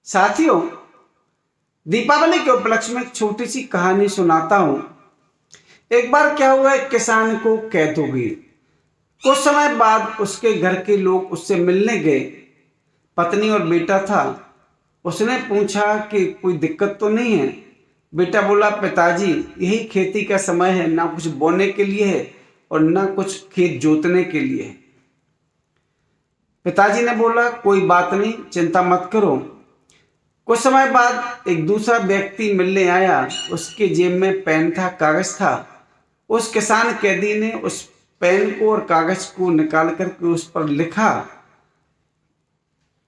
साथियों, दीपावली के उपलक्ष्य में एक छोटी सी कहानी सुनाता हूं। एक बार क्या हुआ, एक किसान को कैद हो गई। कुछ समय बाद उसके घर के लोग उससे मिलने गए। पत्नी और बेटा था। उसने पूछा कि कोई दिक्कत तो नहीं है। बेटा बोला, पिताजी यही खेती का समय है, ना कुछ बोने के लिए है और ना कुछ खेत जोतने के लिए है। पिताजी ने बोला, कोई बात नहीं, चिंता मत करो। कुछ समय बाद एक दूसरा व्यक्ति मिलने आया। उसके जेब में पेन था, कागज था। उस किसान कैदी ने उस पेन को और कागज को निकाल करके उस पर लिखा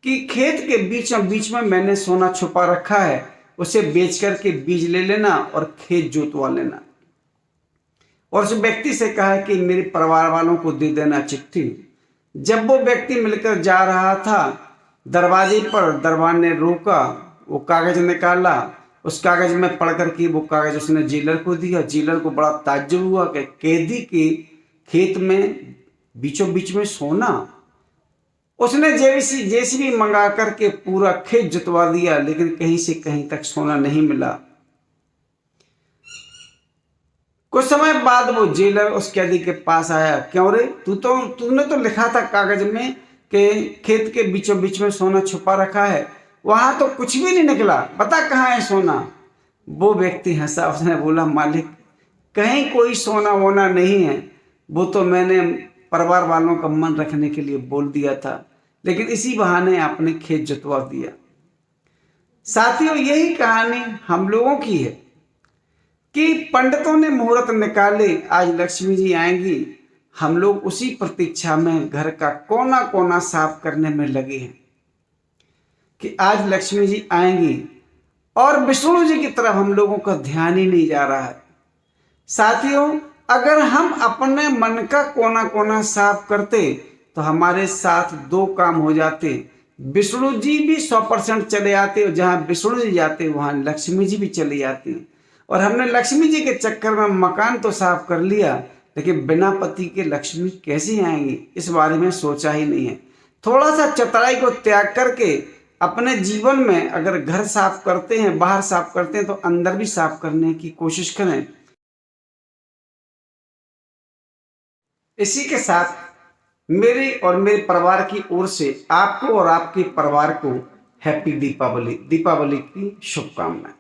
कि खेत के बीचों बीच में मैंने सोना छुपा रखा है, उसे बेच करके बीज ले लेना और खेत जोतवा लेना। और उस व्यक्ति से कहा कि मेरे परिवार वालों को दे देना चिट्ठी। जब वो व्यक्ति मिलकर जा रहा था, दरवाजे पर दरबान ने रोका। वो कागज निकाला। उस कागज में पढ़ करके वो कागज उसने जेलर को दिया। जेलर को बड़ा ताज्जुब हुआ कि कैदी के खेत में बीचों बीच में सोना। उसने जेसीबी मंगा करके पूरा खेत जुतवा दिया, लेकिन कहीं से कहीं तक सोना नहीं मिला। कुछ समय बाद वो जेलर उस कैदी के पास आया। क्यों रे, तूने तो लिखा था कागज में कि खेत के बीचों बीच में सोना छुपा रखा है, वहां तो कुछ भी नहीं निकला, बता कहाँ है सोना। वो व्यक्ति हंसा। उसने बोला, मालिक कहीं कोई सोना वोना नहीं है, वो तो मैंने परिवार वालों का मन रखने के लिए बोल दिया था, लेकिन इसी बहाने आपने खेत जुतवा दिया। साथियों, यही कहानी हम लोगों की है कि पंडितों ने मुहूर्त निकाले, आज लक्ष्मी जी आएंगी। हम लोग उसी प्रतीक्षा में घर का कोना कोना साफ करने में लगे हैं कि आज लक्ष्मी जी आएंगी, और विष्णु जी की तरफ हम लोगों का ध्यान ही नहीं जा रहा है। साथियों, अगर हम अपने मन का कोना कोना साफ करते तो हमारे साथ दो काम हो जाते। विष्णु जी भी 100% चले आते, और जहां विष्णु जी जाते वहां लक्ष्मी जी भी चली जाती। और हमने लक्ष्मी जी के चक्कर में मकान तो साफ कर लिया, लेकिन बिना पति के लक्ष्मी कैसे आएंगी, इस बारे में सोचा ही नहीं है। थोड़ा सा चतुराई को त्याग करके अपने जीवन में अगर घर साफ करते हैं, बाहर साफ करते हैं, तो अंदर भी साफ करने की कोशिश करें। इसी के साथ मेरे और मेरे परिवार की ओर से आपको और आपके परिवार को हैप्पी दीपावली की शुभकामनाएं।